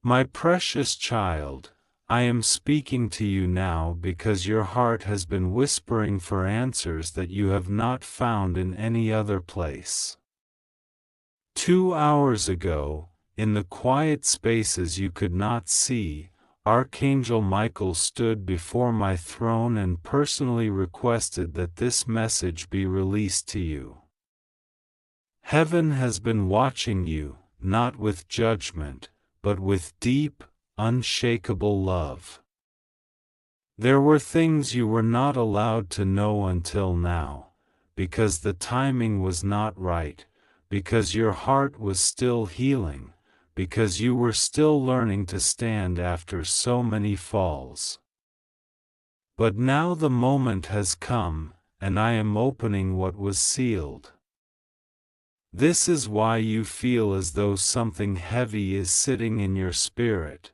My precious child, I am speaking to you now because your heart has been whispering for answers that you have not found in any other place. 2 hours ago, in the quiet spaces you could not see, Archangel Michael stood before my throne and personally requested that this message be released to you. Heaven has been watching you, not with judgment, but with deep, unshakable love. There were things you were not allowed to know until now, because the timing was not right, because your heart was still healing, because you were still learning to stand after so many falls. But now the moment has come, and I am opening what was sealed. This is why you feel as though something heavy is sitting in your spirit.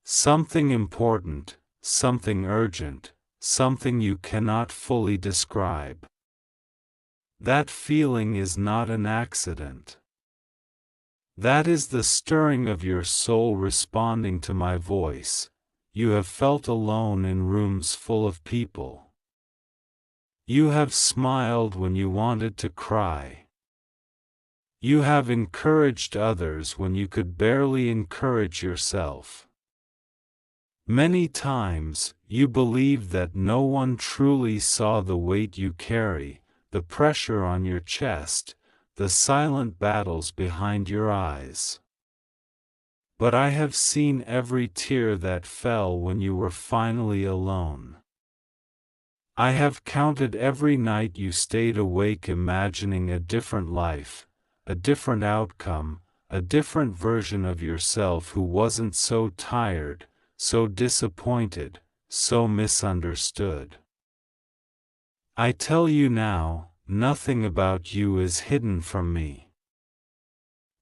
Something important, something urgent, something you cannot fully describe. That feeling is not an accident. That is the stirring of your soul responding to my voice. You have felt alone in rooms full of people. You have smiled when you wanted to cry. You have encouraged others when you could barely encourage yourself. Many times, you believed that no one truly saw the weight you carry, the pressure on your chest, the silent battles behind your eyes. But I have seen every tear that fell when you were finally alone. I have counted every night you stayed awake imagining a different life, a different outcome, a different version of yourself who wasn't so tired, so disappointed, so misunderstood. I tell you now, nothing about you is hidden from me.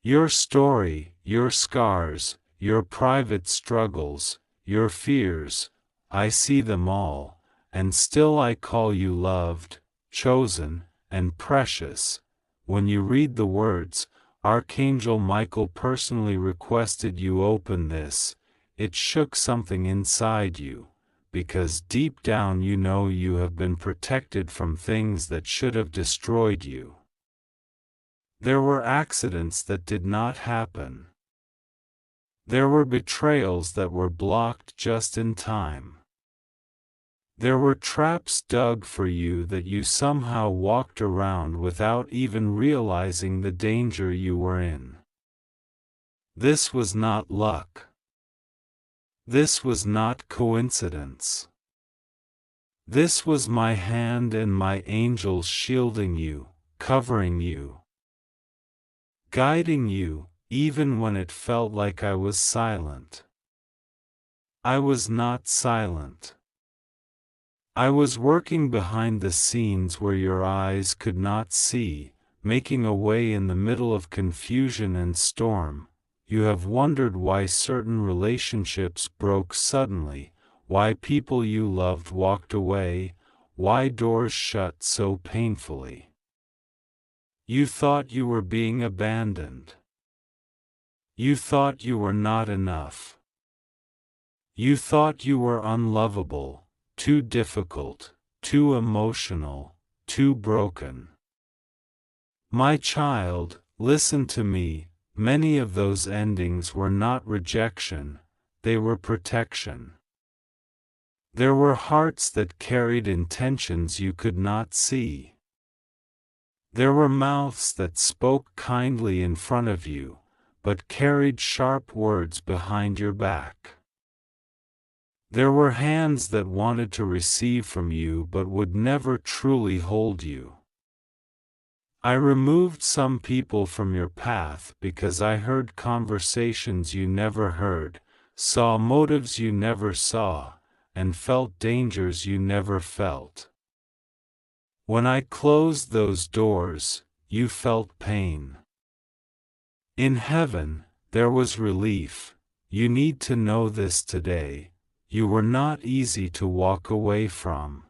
Your story, your scars, your private struggles, your fears, I see them all, and still I call you loved, chosen, and precious. When you read the words, Archangel Michael personally requested you open this, it shook something inside you, because deep down you know you have been protected from things that should have destroyed you. There were accidents that did not happen. There were betrayals that were blocked just in time. There were traps dug for you that you somehow walked around without even realizing the danger you were in. This was not luck. This was not coincidence. This was my hand and my angels shielding you, covering you, guiding you, even when it felt like I was silent. I was not silent. I was working behind the scenes where your eyes could not see, making a way in the middle of confusion and storm. You have wondered why certain relationships broke suddenly, why people you loved walked away, why doors shut so painfully. You thought you were being abandoned. You thought you were not enough. You thought you were unlovable, too difficult, too emotional, too broken. My child, listen to me. Many of those endings were not rejection, they were protection. There were hearts that carried intentions you could not see. There were mouths that spoke kindly in front of you, but carried sharp words behind your back. There were hands that wanted to receive from you but would never truly hold you. I removed some people from your path because I heard conversations you never heard, saw motives you never saw, and felt dangers you never felt. When I closed those doors, you felt pain. In heaven, there was relief. You need to know this today. You were not easy to walk away from.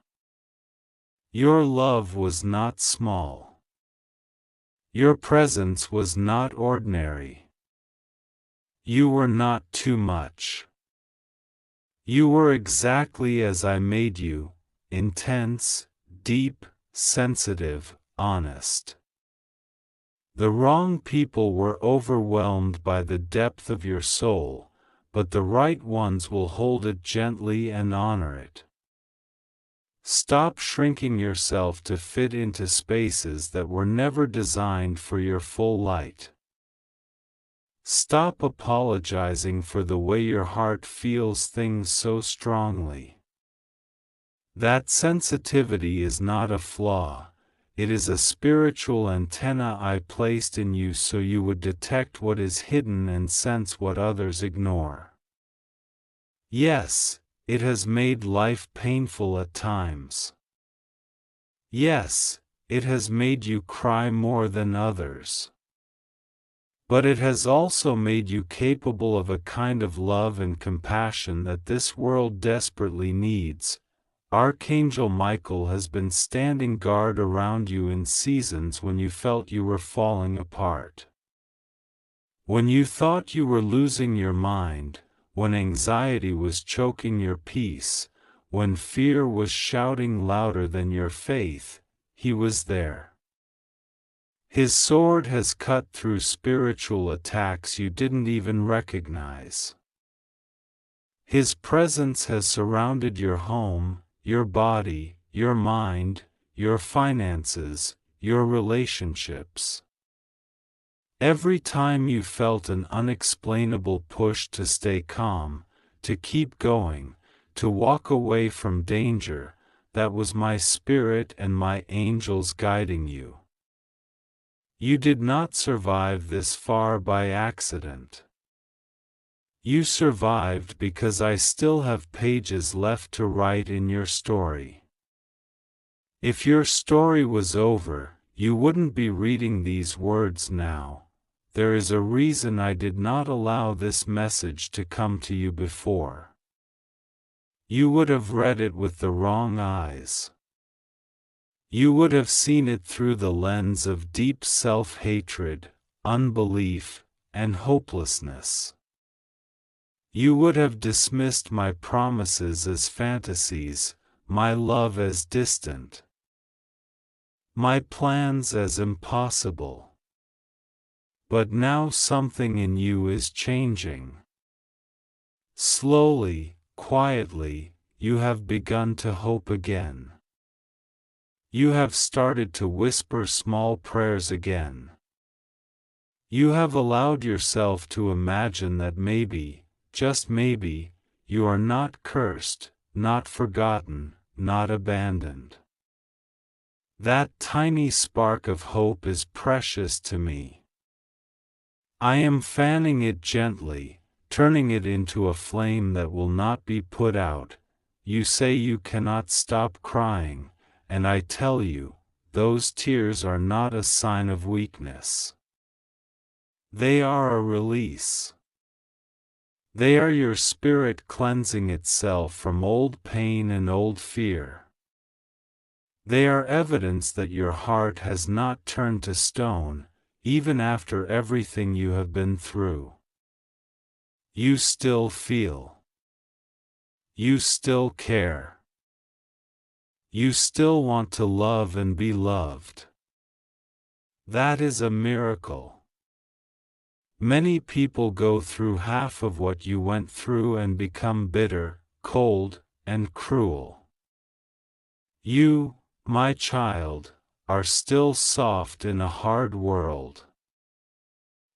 Your love was not small. Your presence was not ordinary. You were not too much. You were exactly as I made you, intense, deep, sensitive, honest. The wrong people were overwhelmed by the depth of your soul, but the right ones will hold it gently and honor it. Stop shrinking yourself to fit into spaces that were never designed for your full light. Stop apologizing for the way your heart feels things so strongly. That sensitivity is not a flaw, it is a spiritual antenna I placed in you so you would detect what is hidden and sense what others ignore. Yes, it has made life painful at times. Yes, it has made you cry more than others. But it has also made you capable of a kind of love and compassion that this world desperately needs. Archangel Michael has been standing guard around you in seasons when you felt you were falling apart. When you thought you were losing your mind, when anxiety was choking your peace, when fear was shouting louder than your faith, he was there. His sword has cut through spiritual attacks you didn't even recognize. His presence has surrounded your home, your body, your mind, your finances, your relationships. Every time you felt an unexplainable push to stay calm, to keep going, to walk away from danger, that was my spirit and my angels guiding you. You did not survive this far by accident. You survived because I still have pages left to write in your story. If your story was over, you wouldn't be reading these words now. There is a reason I did not allow this message to come to you before. You would have read it with the wrong eyes. You would have seen it through the lens of deep self-hatred, unbelief, and hopelessness. You would have dismissed my promises as fantasies, my love as distant, my plans as impossible. But now something in you is changing. Slowly, quietly, you have begun to hope again. You have started to whisper small prayers again. You have allowed yourself to imagine that maybe, just maybe, you are not cursed, not forgotten, not abandoned. That tiny spark of hope is precious to me. I am fanning it gently, turning it into a flame that will not be put out. You say you cannot stop crying. And I tell you, those tears are not a sign of weakness. They are a release. They are your spirit cleansing itself from old pain and old fear. They are evidence that your heart has not turned to stone, even after everything you have been through. You still feel. You still care. You still want to love and be loved. That is a miracle. Many people go through half of what you went through and become bitter, cold, and cruel. You, my child, are still soft in a hard world.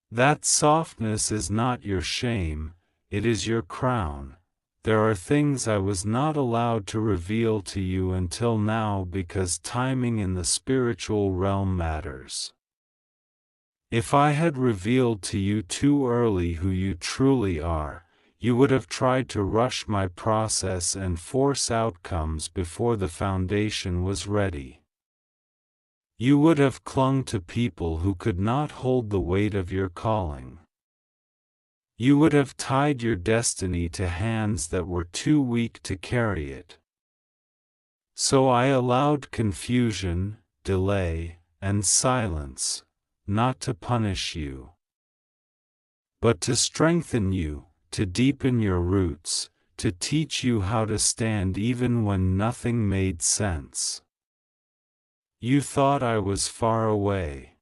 That softness is not your shame, it is your crown. There are things I was not allowed to reveal to you until now because timing in the spiritual realm matters. If I had revealed to you too early who you truly are, you would have tried to rush my process and force outcomes before the foundation was ready. You would have clung to people who could not hold the weight of your calling. You would have tied your destiny to hands that were too weak to carry it. So I allowed confusion, delay, and silence, not to punish you, but to strengthen you, to deepen your roots, to teach you how to stand even when nothing made sense. You thought I was far away.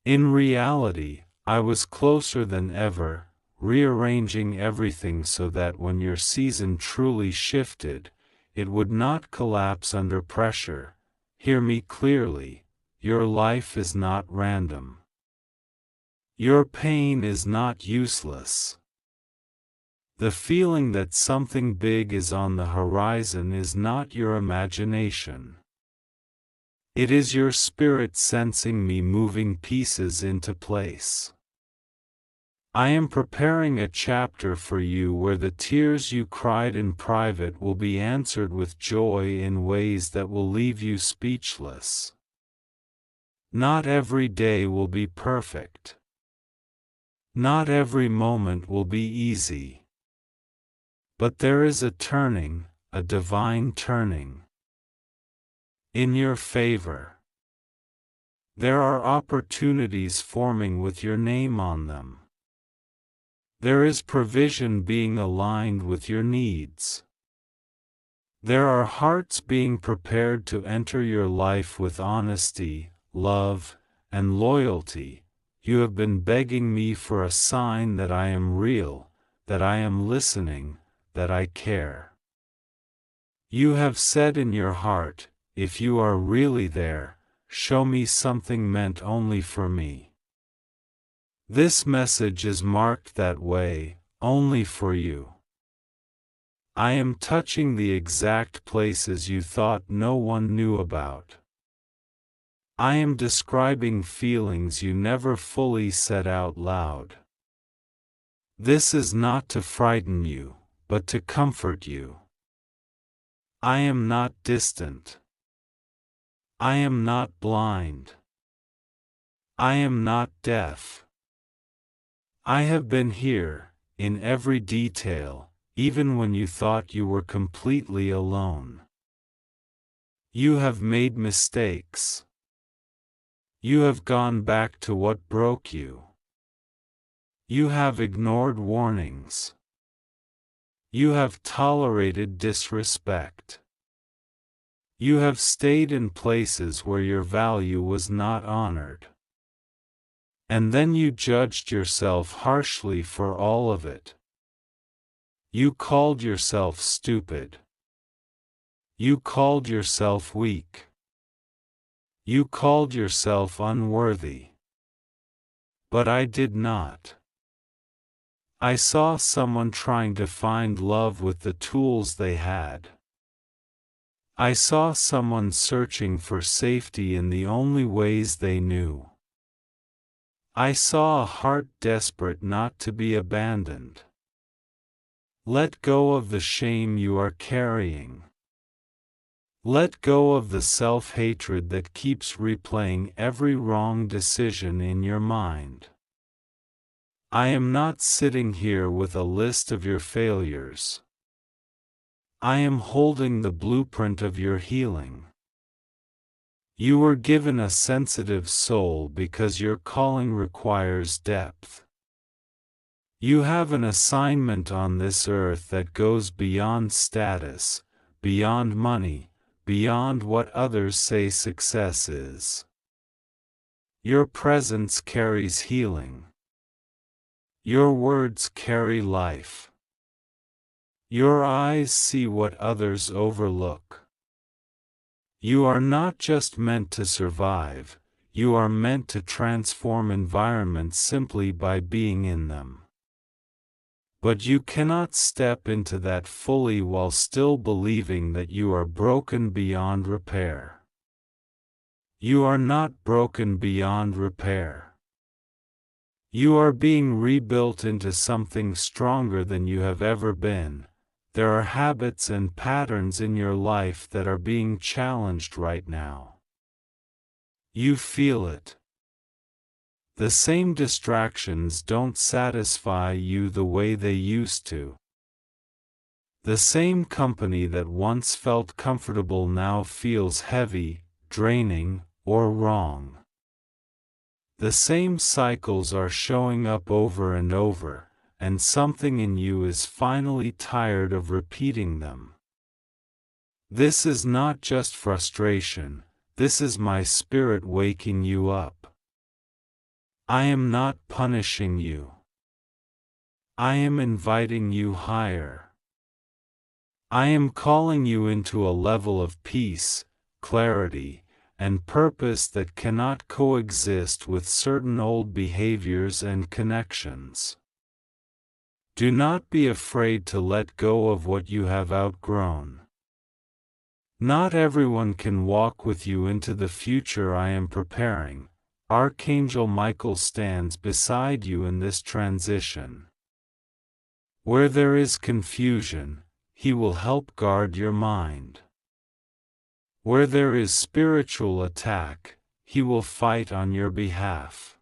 In reality, I was closer than ever, rearranging everything so that when your season truly shifted, it would not collapse under pressure. Hear me clearly, your life is not random. Your pain is not useless. The feeling that something big is on the horizon is not your imagination. It is your spirit sensing me moving pieces into place. I am preparing a chapter for you where the tears you cried in private will be answered with joy in ways that will leave you speechless. Not every day will be perfect. Not every moment will be easy. But there is a turning, a divine turning, in your favor. There are opportunities forming with your name on them. There is provision being aligned with your needs. There are hearts being prepared to enter your life with honesty, love, and loyalty. You have been begging me for a sign that I am real, that I am listening, that I care. You have said in your heart, if you are really there, show me something meant only for me. This message is marked that way, only for you. I am touching the exact places you thought no one knew about. I am describing feelings you never fully said out loud. This is not to frighten you, but to comfort you. I am not distant. I am not blind. I am not deaf. I have been here, in every detail, even when you thought you were completely alone. You have made mistakes. You have gone back to what broke you. You have ignored warnings. You have tolerated disrespect. You have stayed in places where your value was not honored. And then you judged yourself harshly for all of it. You called yourself stupid. You called yourself weak. You called yourself unworthy. But I did not. I saw someone trying to find love with the tools they had. I saw someone searching for safety in the only ways they knew. I saw a heart desperate not to be abandoned. Let go of the shame you are carrying. Let go of the self-hatred that keeps replaying every wrong decision in your mind. I am not sitting here with a list of your failures. I am holding the blueprint of your healing. You were given a sensitive soul because your calling requires depth. You have an assignment on this earth that goes beyond status, beyond money, beyond what others say success is. Your presence carries healing. Your words carry life. Your eyes see what others overlook. You are not just meant to survive, you are meant to transform environments simply by being in them. But you cannot step into that fully while still believing that you are broken beyond repair. You are not broken beyond repair. You are being rebuilt into something stronger than you have ever been. There are habits and patterns in your life that are being challenged right now. You feel it. The same distractions don't satisfy you the way they used to. The same company that once felt comfortable now feels heavy, draining, or wrong. The same cycles are showing up over and over, and something in you is finally tired of repeating them. This is not just frustration, this is my spirit waking you up. I am not punishing you. I am inviting you higher. I am calling you into a level of peace, clarity, and purpose that cannot coexist with certain old behaviors and connections. Do not be afraid to let go of what you have outgrown. Not everyone can walk with you into the future I am preparing. Archangel Michael stands beside you in this transition. Where there is confusion, he will help guard your mind. Where there is spiritual attack, he will fight on your behalf.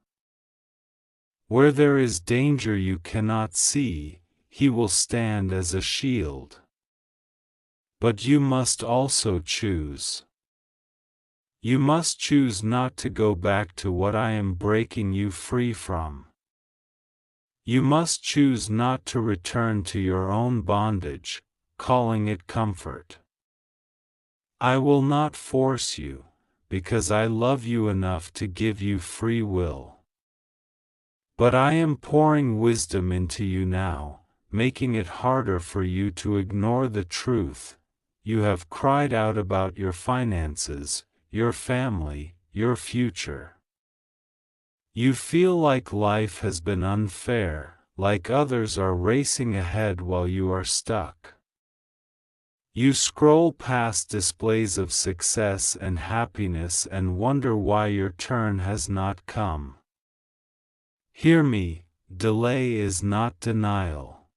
Where there is danger you cannot see, he will stand as a shield. But you must also choose. You must choose not to go back to what I am breaking you free from. You must choose not to return to your own bondage, calling it comfort. I will not force you, because I love you enough to give you free will. But I am pouring wisdom into you now, making it harder for you to ignore the truth. You have cried out about your finances, your family, your future. You feel like life has been unfair, like others are racing ahead while you are stuck. You scroll past displays of success and happiness and wonder why your turn has not come. Hear me, delay is not denial.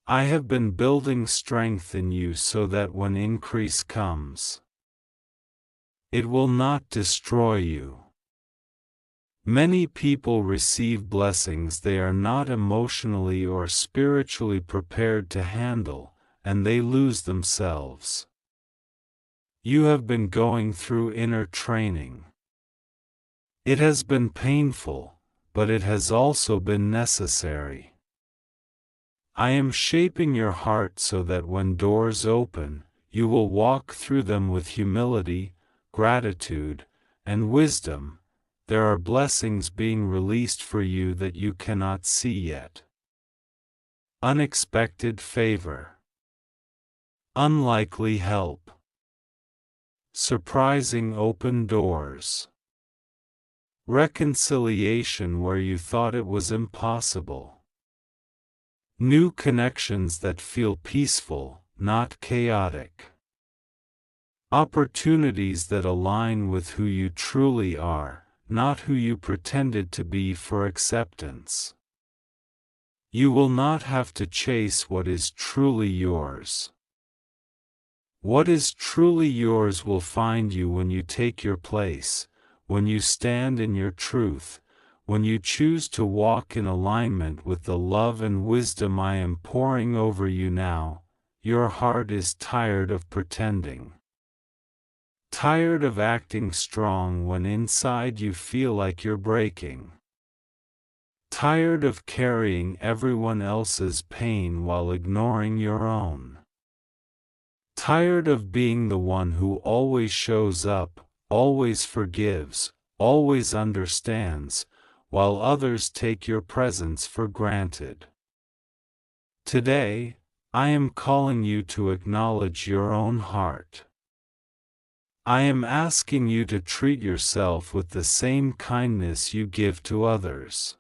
I have been building strength in you so that when increase comes, it will not destroy you. Many people receive blessings they are not emotionally or spiritually prepared to handle, and they lose themselves. You have been going through inner training. It has been painful, but it has also been necessary. I am shaping your heart so that when doors open, you will walk through them with humility, gratitude, and wisdom. There are blessings being released for you that you cannot see yet. Unexpected favor. Unlikely help. Surprising open doors. Reconciliation where you thought it was impossible. New connections that feel peaceful, not chaotic. Opportunities that align with who you truly are, not who you pretended to be for acceptance. You will not have to chase what is truly yours. What is truly yours will find you when you take your place, when you stand in your truth, when you choose to walk in alignment with the love and wisdom I am pouring over you now. Your heart is tired of pretending. Tired of acting strong when inside you feel like you're breaking. Tired of carrying everyone else's pain while ignoring your own. Tired of being the one who always shows up, always forgives, always understands, while others take your presence for granted. Today, I am calling you to acknowledge your own heart. I am asking you to treat yourself with the same kindness you give to others.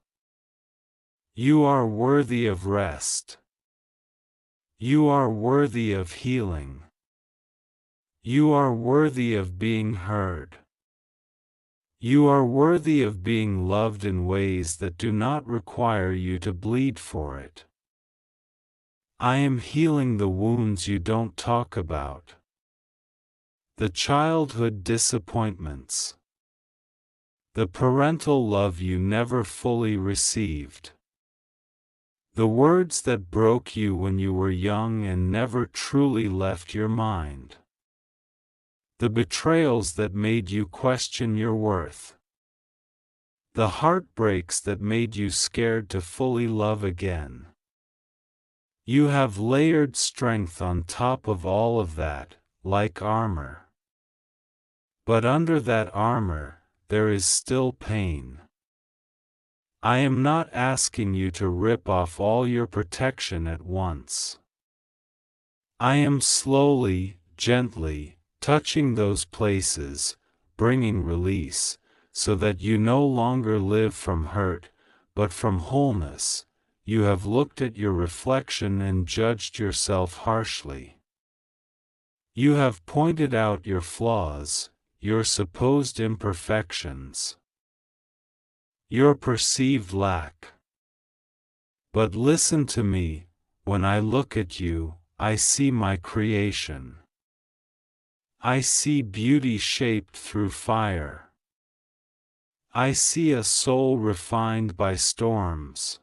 You are worthy of rest. You are worthy of healing. You are worthy of being heard. You are worthy of being loved in ways that do not require you to bleed for it. I am healing the wounds you don't talk about. The childhood disappointments. The parental love you never fully received. The words that broke you when you were young and never truly left your mind. The betrayals that made you question your worth. the heartbreaks that made you scared to fully love again. You have layered strength on top of all of that, like armor. But under that armor, there is still pain. I am not asking you to rip off all your protection at once. I am slowly, gently, touching those places, bringing release, so that you no longer live from hurt, but from wholeness. You have looked at your reflection and judged yourself harshly. You have pointed out your flaws, your supposed imperfections, your perceived lack. But listen to me, when I look at you, I see my creation. I see beauty shaped through fire. I see a soul refined by storms.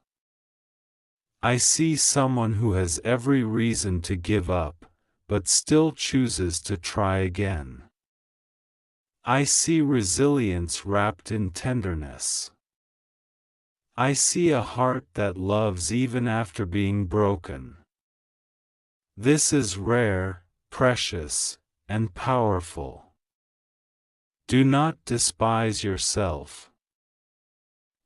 I see someone who has every reason to give up, but still chooses to try again. I see resilience wrapped in tenderness. I see a heart that loves even after being broken. This is rare, precious, and powerful. Do not despise yourself.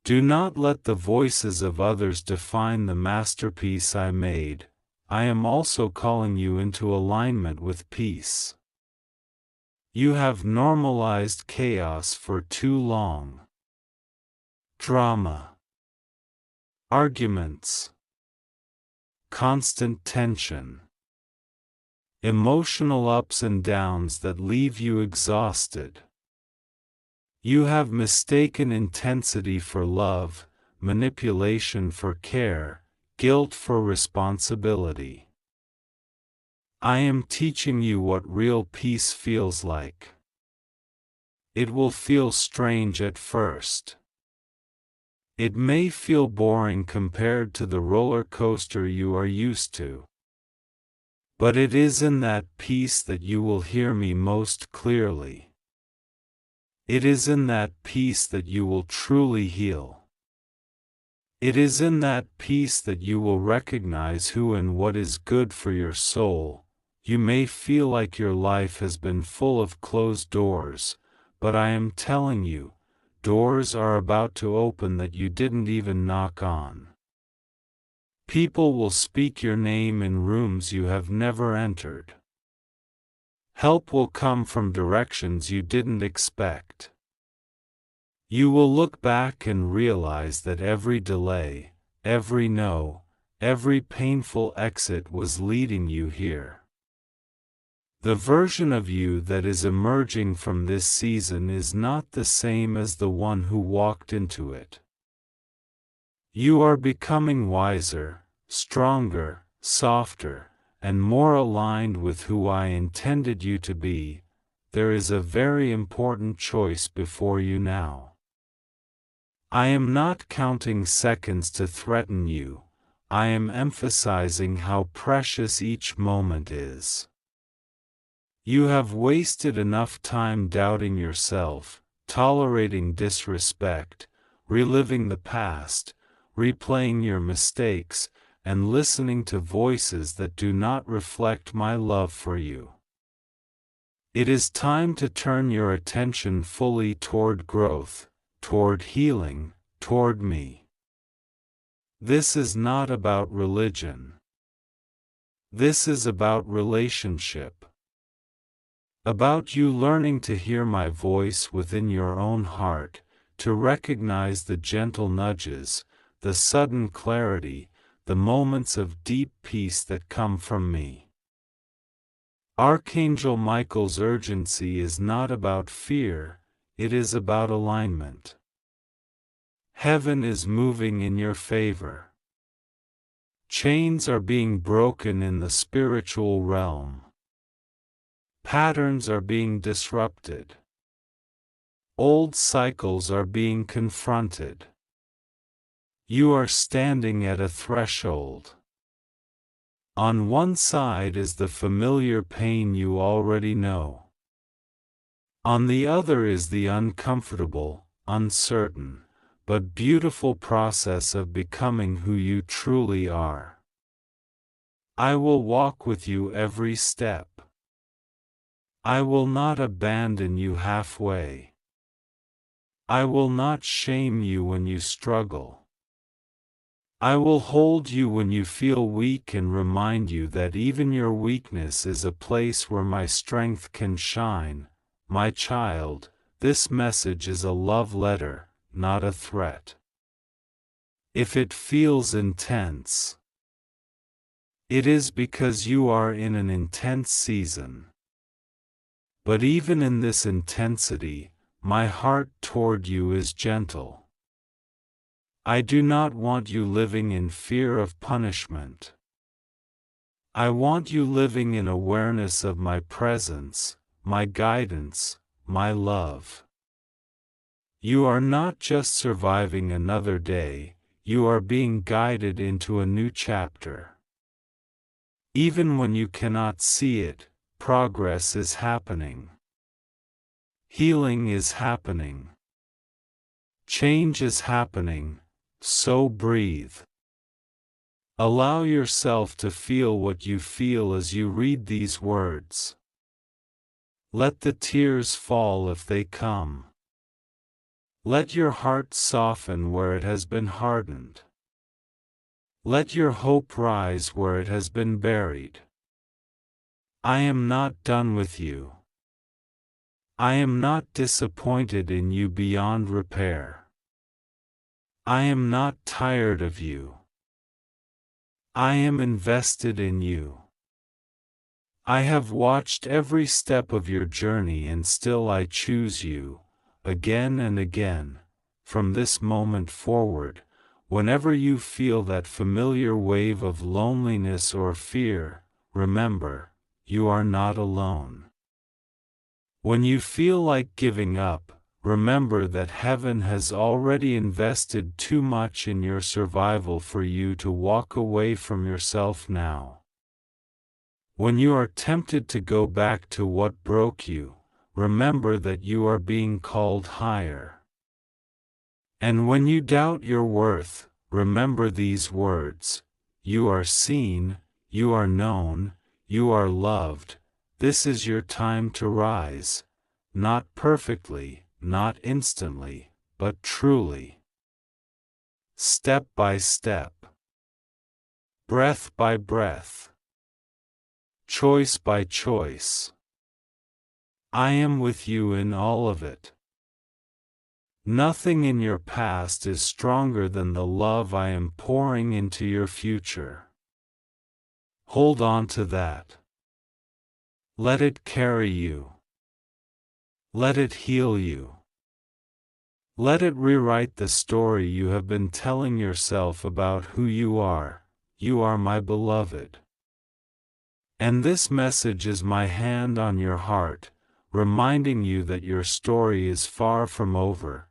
Do not let the voices of others define the masterpiece I made. I am also calling you into alignment with peace. You have normalized chaos for too long. Drama, arguments, constant tension, emotional ups and downs that leave you exhausted. You have mistaken intensity for love, manipulation for care, guilt for responsibility. I am teaching you what real peace feels like. It will feel strange at first. It may feel boring compared to the roller coaster you are used to. But it is in that peace that you will hear me most clearly. It is in that peace that you will truly heal. It is in that peace that you will recognize who and what is good for your soul. You may feel like your life has been full of closed doors, but I am telling you, doors are about to open that you didn't even knock on. People will speak your name in rooms you have never entered. Help will come from directions you didn't expect. You will look back and realize that every delay, every no, every painful exit was leading you here. The version of you that is emerging from this season is not the same as the one who walked into it. You are becoming wiser, stronger, softer, and more aligned with who I intended you to be. There is a very important choice before you now. I am not counting seconds to threaten you. I am emphasizing how precious each moment is. You have wasted enough time doubting yourself, tolerating disrespect, reliving the past, replaying your mistakes, and listening to voices that do not reflect my love for you. It is time to turn your attention fully toward growth, toward healing, toward me. This is not about religion. This is about relationship. About you learning to hear my voice within your own heart, to recognize the gentle nudges, the sudden clarity, the moments of deep peace that come from me. Archangel Michael's urgency is not about fear, it is about alignment. Heaven is moving in your favor. Chains are being broken in the spiritual realm. Patterns are being disrupted. Old cycles are being confronted. You are standing at a threshold. On one side is the familiar pain you already know. On the other is the uncomfortable, uncertain, but beautiful process of becoming who you truly are. I will walk with you every step. I will not abandon you halfway. I will not shame you when you struggle. I will hold you when you feel weak and remind you that even your weakness is a place where my strength can shine. My child, this message is a love letter, not a threat. If it feels intense, it is because you are in an intense season. But even in this intensity, my heart toward you is gentle. I do not want you living in fear of punishment. I want you living in awareness of my presence, my guidance, my love. You are not just surviving another day, you are being guided into a new chapter. Even when you cannot see it, progress is happening. Healing is happening. Change is happening, so breathe. Allow yourself to feel what you feel as you read these words. Let the tears fall if they come. Let your heart soften where it has been hardened. Let your hope rise where it has been buried. I am not done with you. I am not disappointed in you beyond repair. I am not tired of you. I am invested in you. I have watched every step of your journey and still I choose you, again and again, from this moment forward, whenever you feel that familiar wave of loneliness or fear, remember, you are not alone. When you feel like giving up, remember that heaven has already invested too much in your survival for you to walk away from yourself now. When you are tempted to go back to what broke you, remember that you are being called higher. And when you doubt your worth, remember these words: you are seen, you are known, you are loved. This is your time to rise, not perfectly, not instantly, but truly. Step by step, breath by breath, choice by choice. I am with you in all of it. Nothing in your past is stronger than the love I am pouring into your future. Hold on to that. Let it carry you. Let it heal you. Let it rewrite the story you have been telling yourself about who you are my beloved. And this message is my hand on your heart, reminding you that your story is far from over.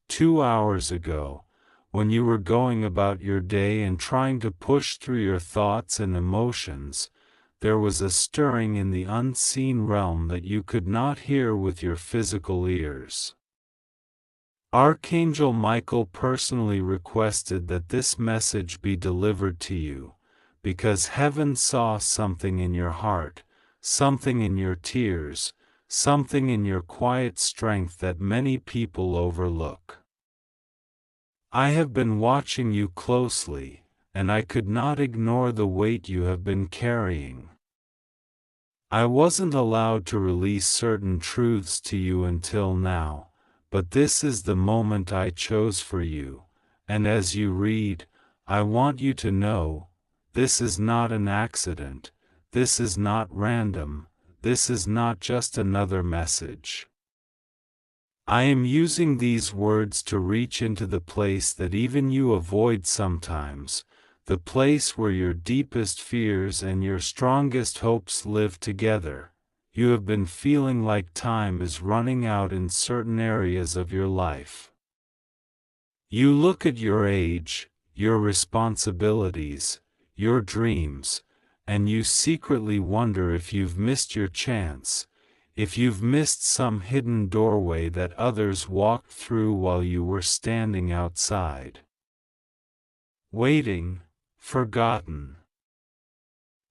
2 hours ago, when you were going about your day and trying to push through your thoughts and emotions, there was a stirring in the unseen realm that you could not hear with your physical ears. Archangel Michael personally requested that this message be delivered to you, because heaven saw something in your heart, something in your tears, something in your quiet strength that many people overlook. I have been watching you closely, and I could not ignore the weight you have been carrying. I wasn't allowed to release certain truths to you until now, but this is the moment I chose for you, and as you read, I want you to know, this is not an accident, this is not random, this is not just another message. I am using these words to reach into the place that even you avoid sometimes, the place where your deepest fears and your strongest hopes live together. You have been feeling like time is running out in certain areas of your life. You look at your age, your responsibilities, your dreams, and you secretly wonder if you've missed your chance, if you've missed some hidden doorway that others walked through while you were standing outside. Waiting, forgotten.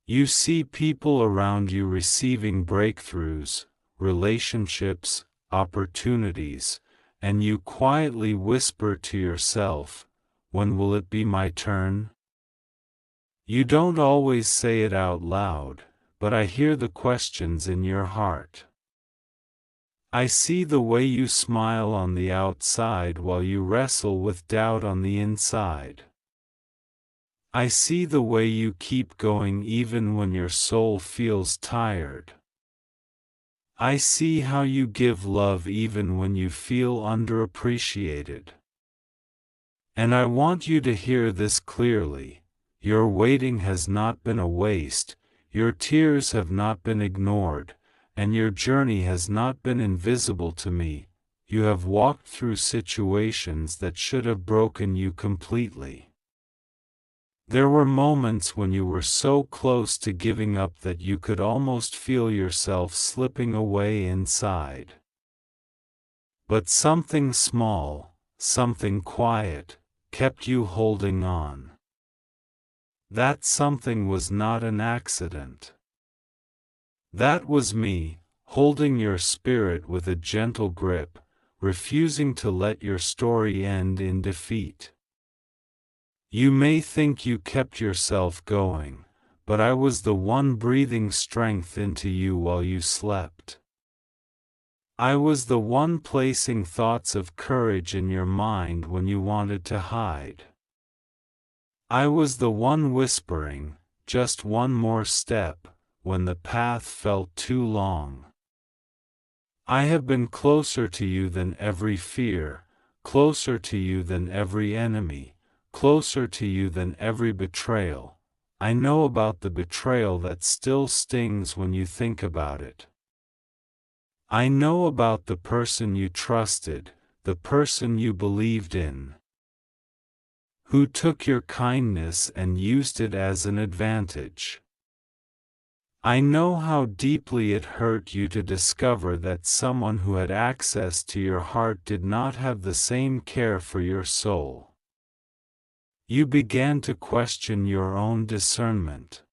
You see people around you receiving breakthroughs, relationships, opportunities, and you quietly whisper to yourself, "When will it be my turn?" You don't always say it out loud, but I hear the questions in your heart. I see the way you smile on the outside while you wrestle with doubt on the inside. I see the way you keep going even when your soul feels tired. I see how you give love even when you feel underappreciated. And I want you to hear this clearly: your waiting has not been a waste, your tears have not been ignored, and your journey has not been invisible to me. You have walked through situations that should have broken you completely. There were moments when you were so close to giving up that you could almost feel yourself slipping away inside. But something small, something quiet, kept you holding on. That something was not an accident. That was me, holding your spirit with a gentle grip, refusing to let your story end in defeat. You may think you kept yourself going, but I was the one breathing strength into you while you slept. I was the one placing thoughts of courage in your mind when you wanted to hide. I was the one whispering, "Just one more step," when the path felt too long. I have been closer to you than every fear, closer to you than every enemy, closer to you than every betrayal. I know about the betrayal that still stings when you think about it. I know about the person you trusted, the person you believed in, who took your kindness and used it as an advantage. I know how deeply it hurt you to discover that someone who had access to your heart did not have the same care for your soul. You began to question your own discernment.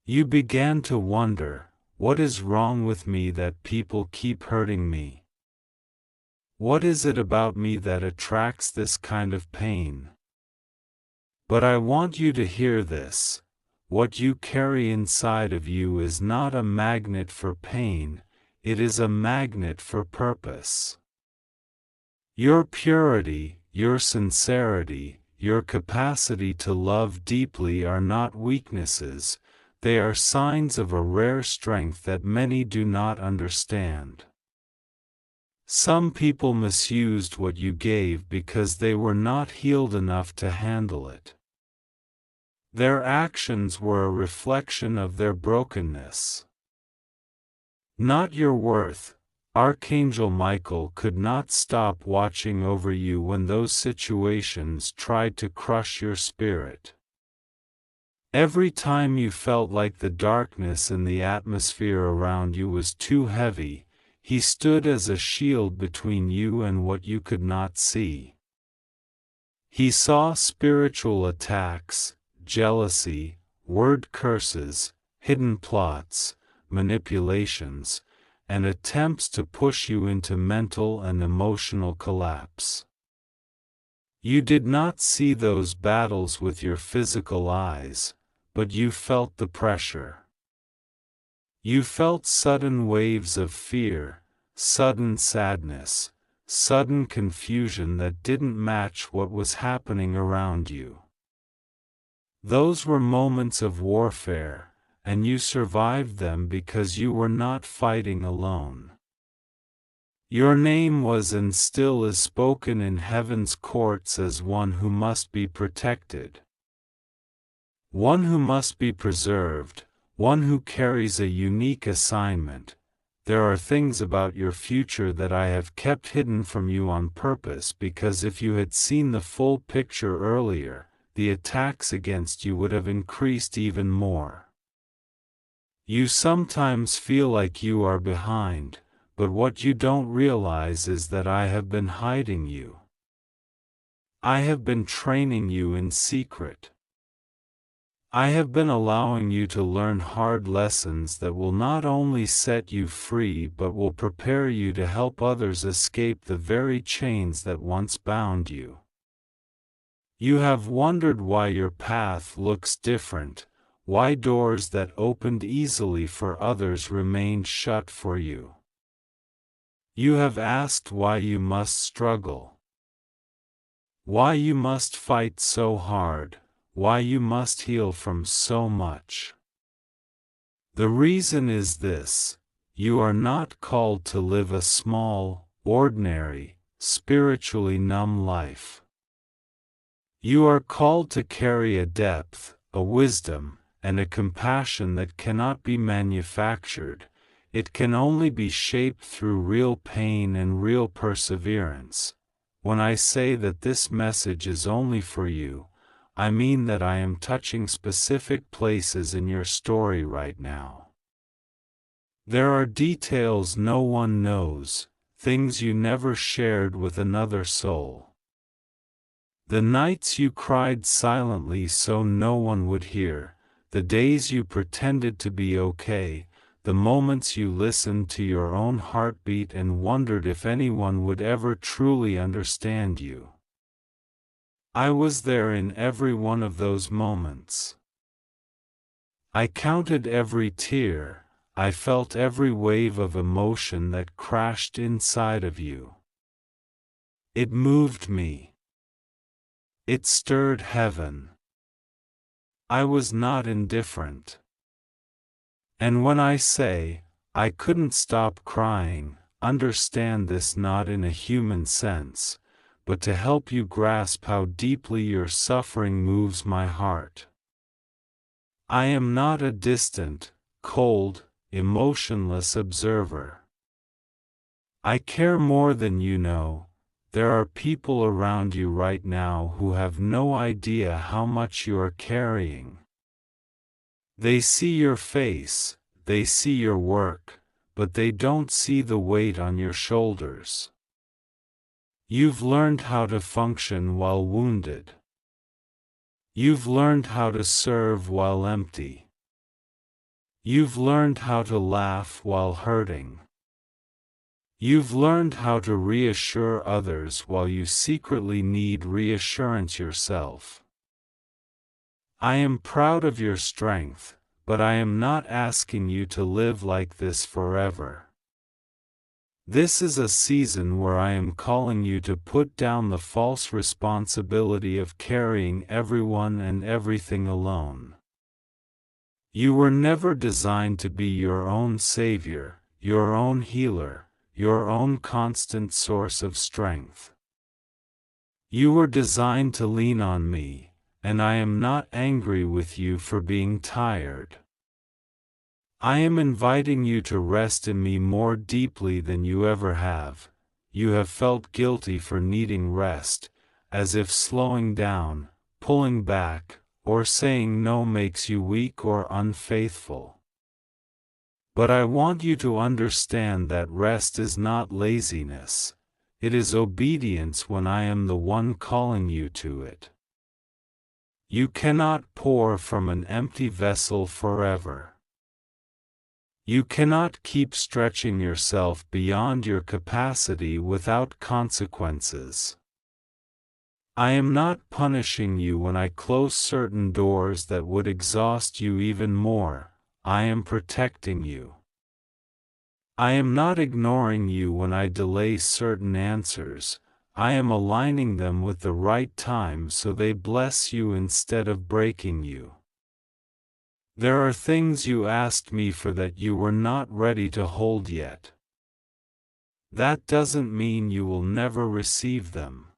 You began to wonder, what is wrong with me that people keep hurting me? What is it about me that attracts this kind of pain? But I want you to hear this: what you carry inside of you is not a magnet for pain, it is a magnet for purpose. Your purity, your sincerity, your capacity to love deeply are not weaknesses, they are signs of a rare strength that many do not understand. Some people misused what you gave because they were not healed enough to handle it. Their actions were a reflection of their brokenness, not your worth. Archangel Michael could not stop watching over you when those situations tried to crush your spirit. Every time you felt like the darkness in the atmosphere around you was too heavy, he stood as a shield between you and what you could not see. He saw spiritual attacks, jealousy, word curses, hidden plots, manipulations, and attempts to push you into mental and emotional collapse. You did not see those battles with your physical eyes, but you felt the pressure. You felt sudden waves of fear, sudden sadness, sudden confusion that didn't match what was happening around you. Those were moments of warfare, and you survived them because you were not fighting alone. Your name was and still is spoken in heaven's courts as one who must be protected, one who must be preserved, one who carries a unique assignment. There are things about your future that I have kept hidden from you on purpose because if you had seen the full picture earlier, the attacks against you would have increased even more. You sometimes feel like you are behind, but what you don't realize is that I have been hiding you. I have been training you in secret. I have been allowing you to learn hard lessons that will not only set you free but will prepare you to help others escape the very chains that once bound you. You have wondered why your path looks different, why doors that opened easily for others remained shut for you. You have asked why you must struggle, why you must fight so hard, why you must heal from so much. The reason is this: you are not called to live a small, ordinary, spiritually numb life. You are called to carry a depth, a wisdom, and a compassion that cannot be manufactured. It can only be shaped through real pain and real perseverance. When I say that this message is only for you, I mean that I am touching specific places in your story right now. There are details no one knows, things you never shared with another soul. The nights you cried silently so no one would hear, the days you pretended to be okay, the moments you listened to your own heartbeat and wondered if anyone would ever truly understand you. I was there in every one of those moments. I counted every tear, I felt every wave of emotion that crashed inside of you. It moved me. It stirred heaven. I was not indifferent. And when I say, I couldn't stop crying, understand this not in a human sense, but to help you grasp how deeply your suffering moves my heart. I am not a distant, cold, emotionless observer. I care more than you know. There are people around you right now who have no idea how much you are carrying. They see your face, they see your work, but they don't see the weight on your shoulders. You've learned how to function while wounded. You've learned how to serve while empty. You've learned how to laugh while hurting. You've learned how to reassure others while you secretly need reassurance yourself. I am proud of your strength, but I am not asking you to live like this forever. This is a season where I am calling you to put down the false responsibility of carrying everyone and everything alone. You were never designed to be your own savior, your own healer, your own constant source of strength. You were designed to lean on me, and I am not angry with you for being tired. I am inviting you to rest in me more deeply than you ever have. You have felt guilty for needing rest, as if slowing down, pulling back, or saying no makes you weak or unfaithful. But I want you to understand that rest is not laziness. It is obedience when I am the one calling you to it. You cannot pour from an empty vessel forever. You cannot keep stretching yourself beyond your capacity without consequences. I am not punishing you when I close certain doors that would exhaust you even more. I am protecting you. I am not ignoring you when I delay certain answers. I am aligning them with the right time so they bless you instead of breaking you. There are things you asked me for that you were not ready to hold yet. That doesn't mean you will never receive them.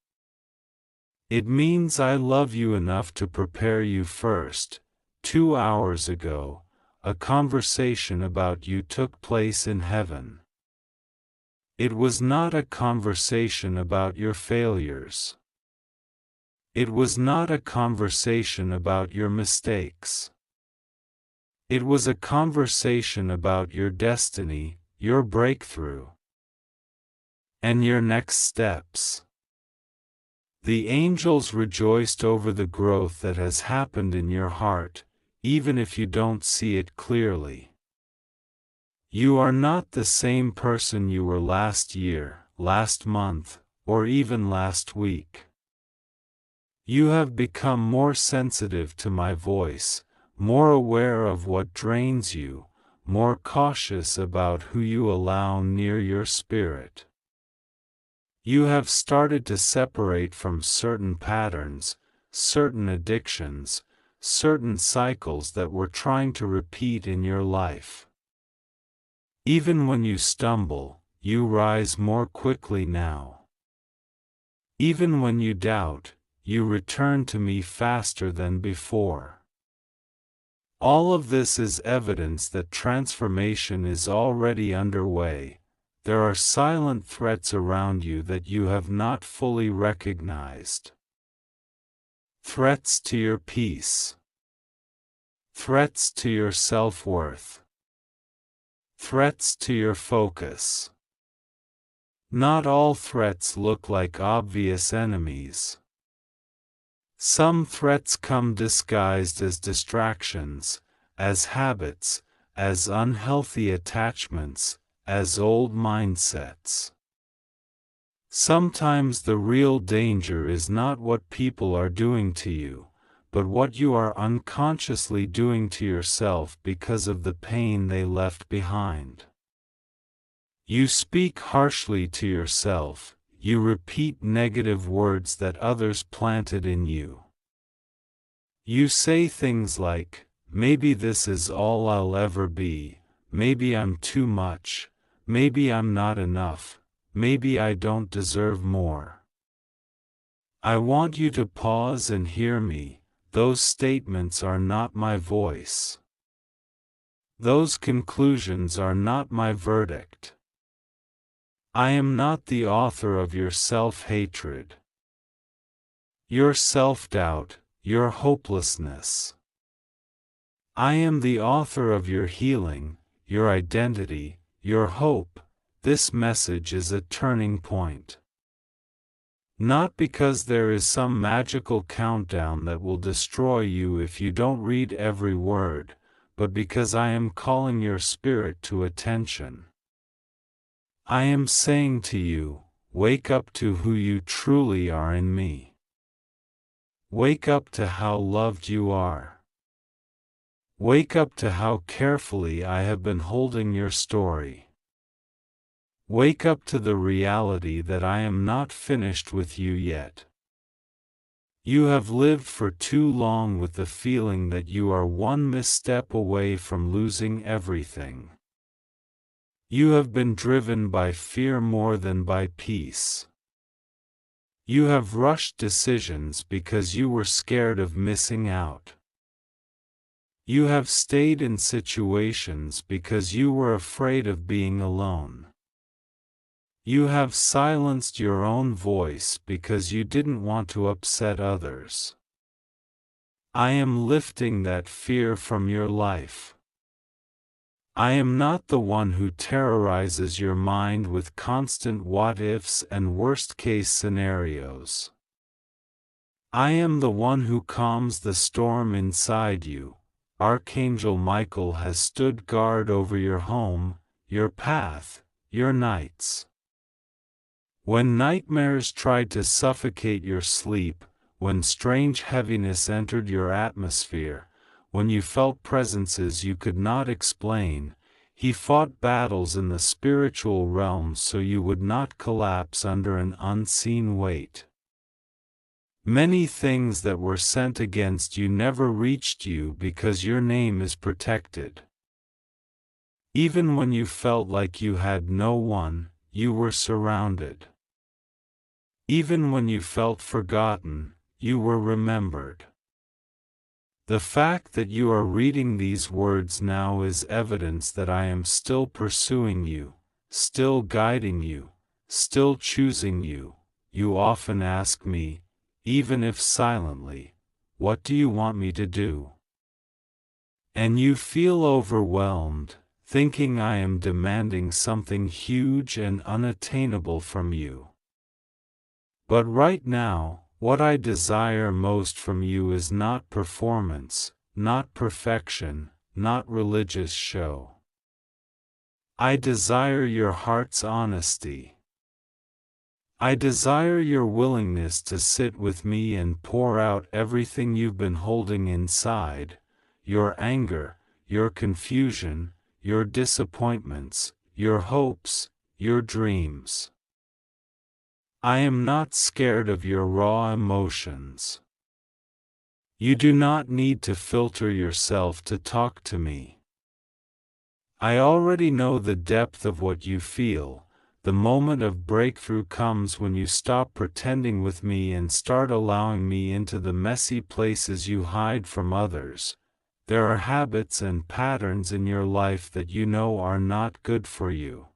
It means I love you enough to prepare you first. 2 hours ago, a conversation about you took place in heaven. It was not a conversation about your failures. It was not a conversation about your mistakes. It was a conversation about your destiny, your breakthrough, and your next steps. The angels rejoiced over the growth that has happened in your heart, even if you don't see it clearly. You are not the same person you were last year, last month, or even last week. You have become more sensitive to my voice, more aware of what drains you, more cautious about who you allow near your spirit. You have started to separate from certain patterns, certain addictions, certain cycles that were trying to repeat in your life. Even when you stumble, you rise more quickly now. Even when you doubt, you return to me faster than before. All of this is evidence that transformation is already underway. There are silent threats around you that you have not fully recognized. Threats to your peace. Threats to your self-worth. Threats to your focus. Not all threats look like obvious enemies. Some threats come disguised as distractions, as habits, as unhealthy attachments, as old mindsets. Sometimes the real danger is not what people are doing to you, but what you are unconsciously doing to yourself because of the pain they left behind. You speak harshly to yourself. You repeat negative words that others planted in you. You say things like, maybe this is all I'll ever be, maybe I'm too much, maybe I'm not enough, maybe I don't deserve more. I want you to pause and hear me. Those statements are not my voice. Those conclusions are not my verdict. I am not the author of your self-hatred, your self-doubt, your hopelessness. I am the author of your healing, your identity, your hope. This message is a turning point. Not because there is some magical countdown that will destroy you if you don't read every word, but because I am calling your spirit to attention. I am saying to you, wake up to who you truly are in me. Wake up to how loved you are. Wake up to how carefully I have been holding your story. Wake up to the reality that I am not finished with you yet. You have lived for too long with the feeling that you are one misstep away from losing everything. You have been driven by fear more than by peace. You have rushed decisions because you were scared of missing out. You have stayed in situations because you were afraid of being alone. You have silenced your own voice because you didn't want to upset others. I am lifting that fear from your life. I am not the one who terrorizes your mind with constant what-ifs and worst-case scenarios. I am the one who calms the storm inside you. Archangel Michael has stood guard over your home, your path, your nights. When nightmares tried to suffocate your sleep, when strange heaviness entered your atmosphere, when you felt presences you could not explain, he fought battles in the spiritual realm so you would not collapse under an unseen weight. Many things that were sent against you never reached you because your name is protected. Even when you felt like you had no one, you were surrounded. Even when you felt forgotten, you were remembered. The fact that you are reading these words now is evidence that I am still pursuing you, still guiding you, still choosing you. You often ask me, even if silently, what do you want me to do? And you feel overwhelmed, thinking I am demanding something huge and unattainable from you. But right now, what I desire most from you is not performance, not perfection, not religious show. I desire your heart's honesty. I desire your willingness to sit with me and pour out everything you've been holding inside, your anger, your confusion, your disappointments, your hopes, your dreams. I am not scared of your raw emotions. You do not need to filter yourself to talk to me. I already know the depth of what you feel. The moment of breakthrough comes when you stop pretending with me and start allowing me into the messy places you hide from others. There are habits and patterns in your life that you know are not good for you.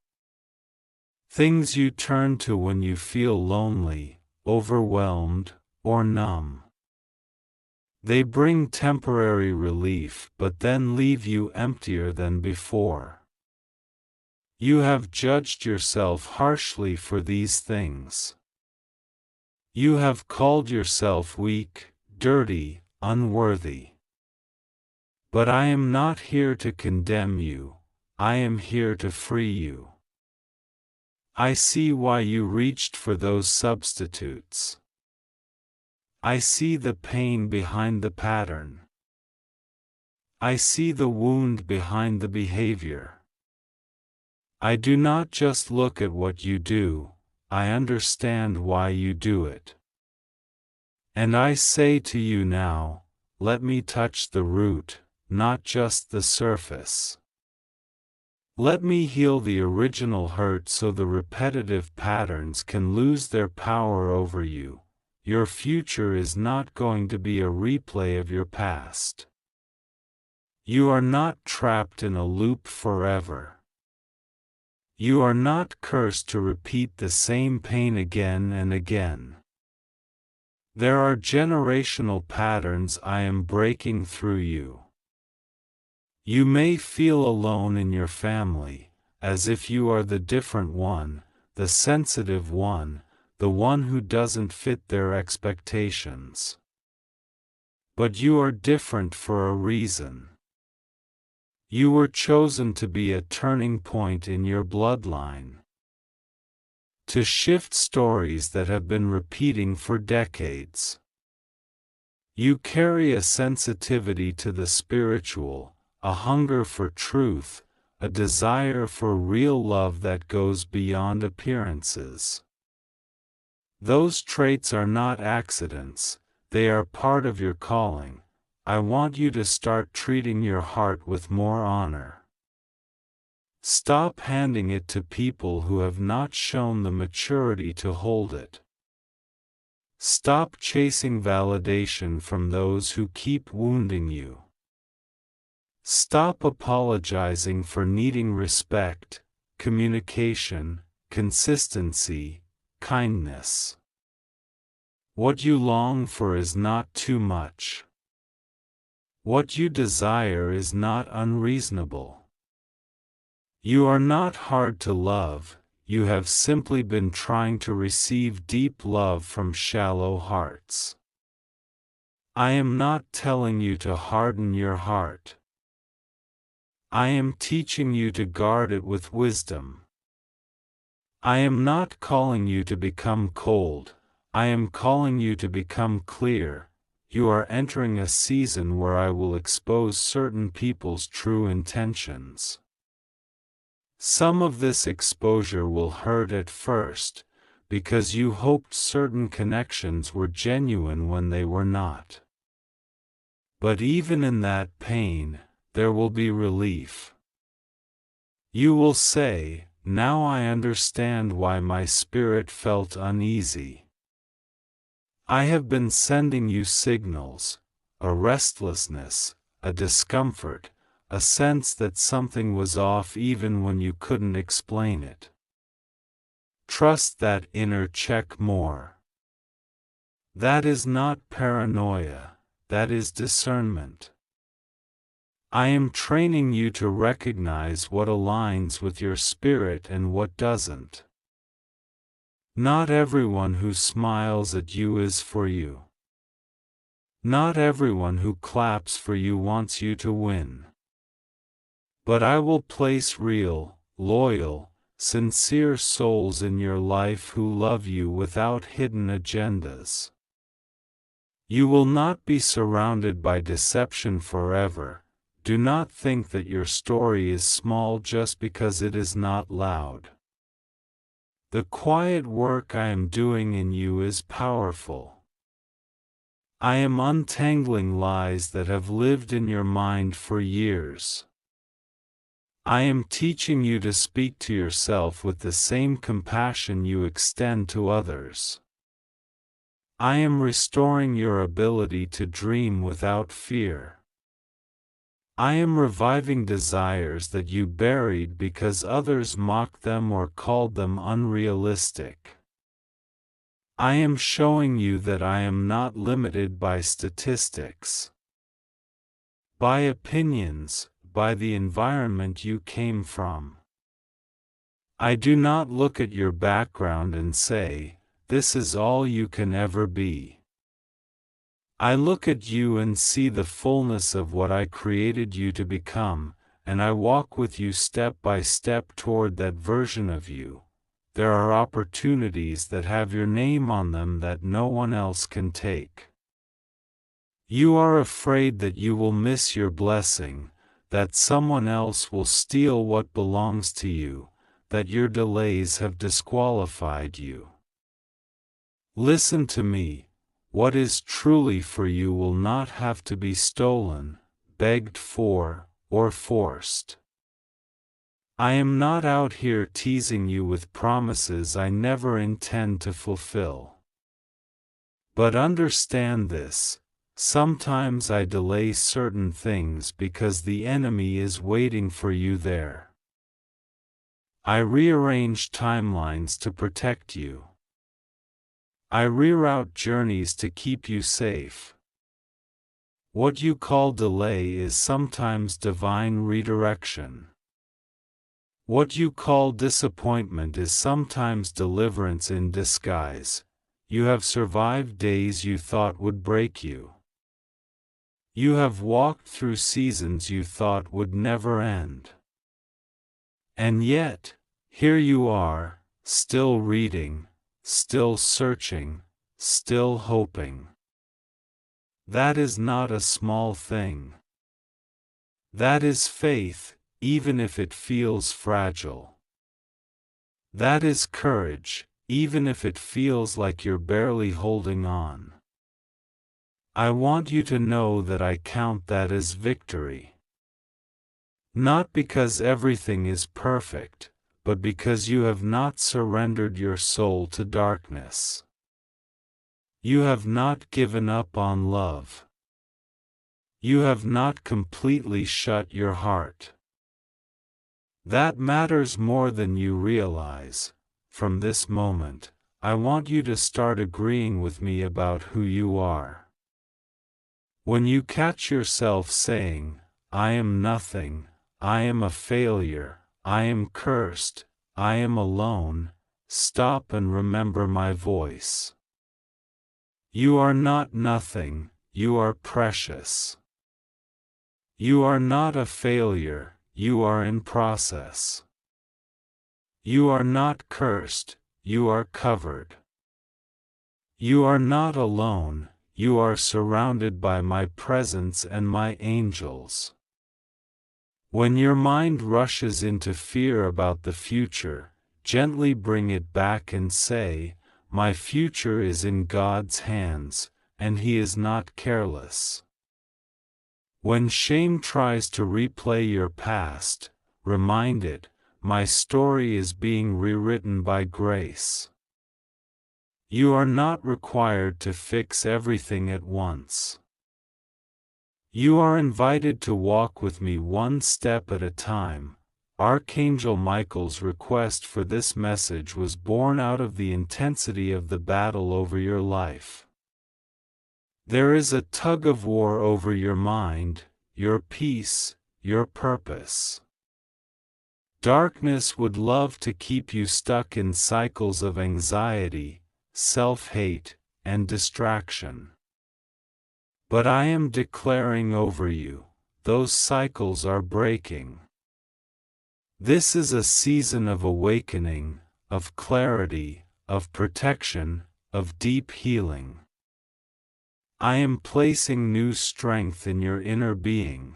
Things you turn to when you feel lonely, overwhelmed, or numb. They bring temporary relief but then leave you emptier than before. You have judged yourself harshly for these things. You have called yourself weak, dirty, unworthy. But I am not here to condemn you, I am here to free you. I see why you reached for those substitutes. I see the pain behind the pattern. I see the wound behind the behavior. I do not just look at what you do, I understand why you do it. And I say to you now, let me touch the root, not just the surface. Let me heal the original hurt so the repetitive patterns can lose their power over you. Your future is not going to be a replay of your past. You are not trapped in a loop forever. You are not cursed to repeat the same pain again and again. There are generational patterns I am breaking through you. You may feel alone in your family, as if you are the different one, the sensitive one, the one who doesn't fit their expectations. But you are different for a reason. You were chosen to be a turning point in your bloodline. To shift stories that have been repeating for decades. You carry a sensitivity to the spiritual, a hunger for truth, a desire for real love that goes beyond appearances. Those traits are not accidents, they are part of your calling. I want you to start treating your heart with more honor. Stop handing it to people who have not shown the maturity to hold it. Stop chasing validation from those who keep wounding you. Stop apologizing for needing respect, communication, consistency, kindness. What you long for is not too much. What you desire is not unreasonable. You are not hard to love, you have simply been trying to receive deep love from shallow hearts. I am not telling you to harden your heart. I am teaching you to guard it with wisdom. I am not calling you to become cold, I am calling you to become clear. You are entering a season where I will expose certain people's true intentions. Some of this exposure will hurt at first, because you hoped certain connections were genuine when they were not. But even in that pain, there will be relief. You will say, now I understand why my spirit felt uneasy. I have been sending you signals, a restlessness, a discomfort, a sense that something was off even when you couldn't explain it. Trust that inner check more. That is not paranoia, that is discernment. I am training you to recognize what aligns with your spirit and what doesn't. Not everyone who smiles at you is for you. Not everyone who claps for you wants you to win. But I will place real, loyal, sincere souls in your life who love you without hidden agendas. You will not be surrounded by deception forever. Do not think that your story is small just because it is not loud. The quiet work I am doing in you is powerful. I am untangling lies that have lived in your mind for years. I am teaching you to speak to yourself with the same compassion you extend to others. I am restoring your ability to dream without fear. I am reviving desires that you buried because others mocked them or called them unrealistic. I am showing you that I am not limited by statistics, by opinions, by the environment you came from. I do not look at your background and say, "This is all you can ever be." I look at you and see the fullness of what I created you to become, and I walk with you step by step toward that version of you. There are opportunities that have your name on them that no one else can take. You are afraid that you will miss your blessing, that someone else will steal what belongs to you, that your delays have disqualified you. Listen to me. What is truly for you will not have to be stolen, begged for, or forced. I am not out here teasing you with promises I never intend to fulfill. But understand this, sometimes I delay certain things because the enemy is waiting for you there. I rearrange timelines to protect you. I reroute journeys to keep you safe. What you call delay is sometimes divine redirection. What you call disappointment is sometimes deliverance in disguise. You have survived days you thought would break you. You have walked through seasons you thought would never end. And yet, here you are, still reading, still searching, still hoping. That is not a small thing. That is faith, even if it feels fragile. That is courage, even if it feels like you're barely holding on. I want you to know that I count that as victory. Not because everything is perfect, but because you have not surrendered your soul to darkness. You have not given up on love. You have not completely shut your heart. That matters more than you realize. From this moment, I want you to start agreeing with me about who you are. When you catch yourself saying, "I am nothing, I am a failure, I am cursed, I am alone," stop and remember my voice. You are not nothing, you are precious. You are not a failure, you are in process. You are not cursed, you are covered. You are not alone, you are surrounded by my presence and my angels. When your mind rushes into fear about the future, gently bring it back and say, "My future is in God's hands, and He is not careless." When shame tries to replay your past, remind it, "My story is being rewritten by grace." You are not required to fix everything at once. You are invited to walk with me one step at a time. Archangel Michael's request for this message was born out of the intensity of the battle over your life. There is a tug of war over your mind, your peace, your purpose. Darkness would love to keep you stuck in cycles of anxiety, self-hate, and distraction. But I am declaring over you, those cycles are breaking. This is a season of awakening, of clarity, of protection, of deep healing. I am placing new strength in your inner being.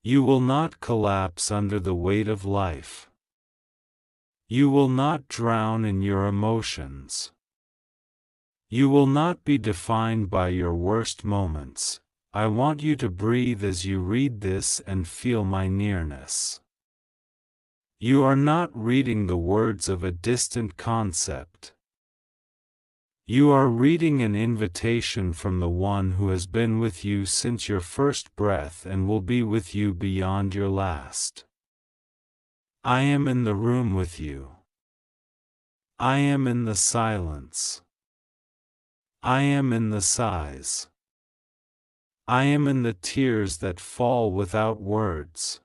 You will not collapse under the weight of life. You will not drown in your emotions. You will not be defined by your worst moments. I want you to breathe as you read this and feel my nearness. You are not reading the words of a distant concept. You are reading an invitation from the one who has been with you since your first breath and will be with you beyond your last. I am in the room with you. I am in the silence. I am in the sighs. I am in the tears that fall without words.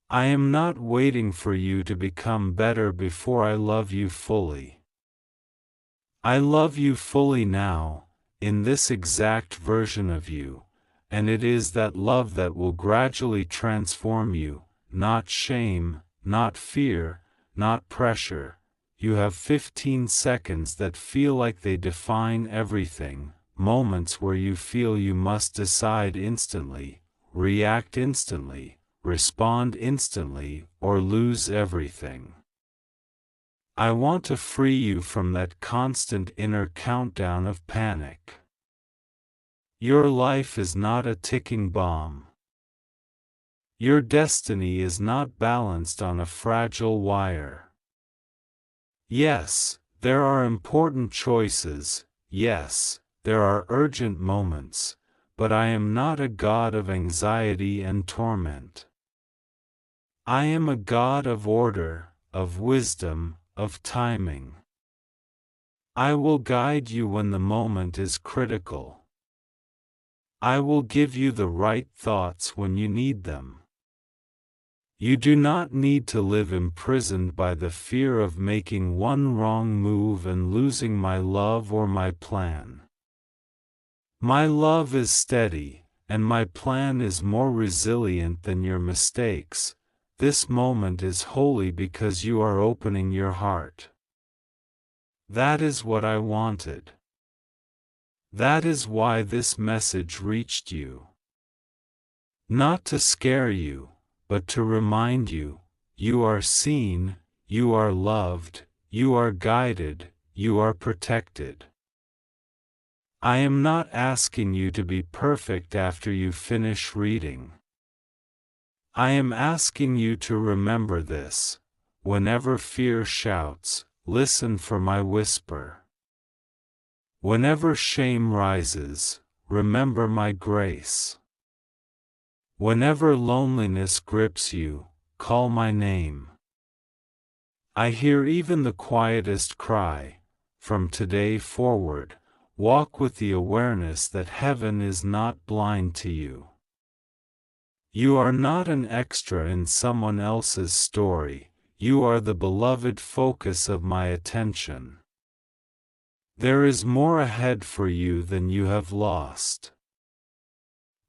I am not waiting for you to become better before I love you fully. I love you fully now, in this exact version of you, and it is that love that will gradually transform you, not shame, not fear, not pressure. You have 15 seconds that feel like they define everything, moments where you feel you must decide instantly, react instantly, respond instantly, or lose everything. I want to free you from that constant inner countdown of panic. Your life is not a ticking bomb. Your destiny is not balanced on a fragile wire. Yes, there are important choices, yes, there are urgent moments, but I am not a God of anxiety and torment. I am a God of order, of wisdom, of timing. I will guide you when the moment is critical. I will give you the right thoughts when you need them. You do not need to live imprisoned by the fear of making one wrong move and losing my love or my plan. My love is steady, and my plan is more resilient than your mistakes. This moment is holy because you are opening your heart. That is what I wanted. That is why this message reached you. Not to scare you, but to remind you, you are seen, you are loved, you are guided, you are protected. I am not asking you to be perfect after you finish reading. I am asking you to remember this. Whenever fear shouts, listen for my whisper. Whenever shame rises, remember my grace. Whenever loneliness grips you, call my name. I hear even the quietest cry. From today forward, walk with the awareness that heaven is not blind to you. You are not an extra in someone else's story, you are the beloved focus of my attention. There is more ahead for you than you have lost.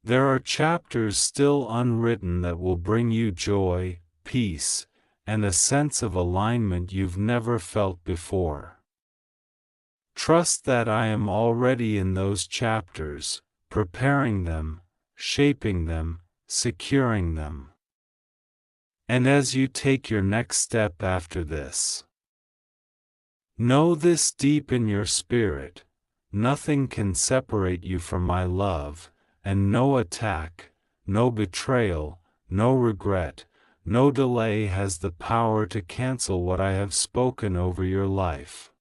There are chapters still unwritten that will bring you joy, peace, and a sense of alignment you've never felt before. Trust that I am already in those chapters, preparing them, shaping them, securing them. And as you take your next step after this, know this deep in your spirit: nothing can separate you from my love, and no attack, no betrayal, no regret, no delay has the power to cancel what I have spoken over your life.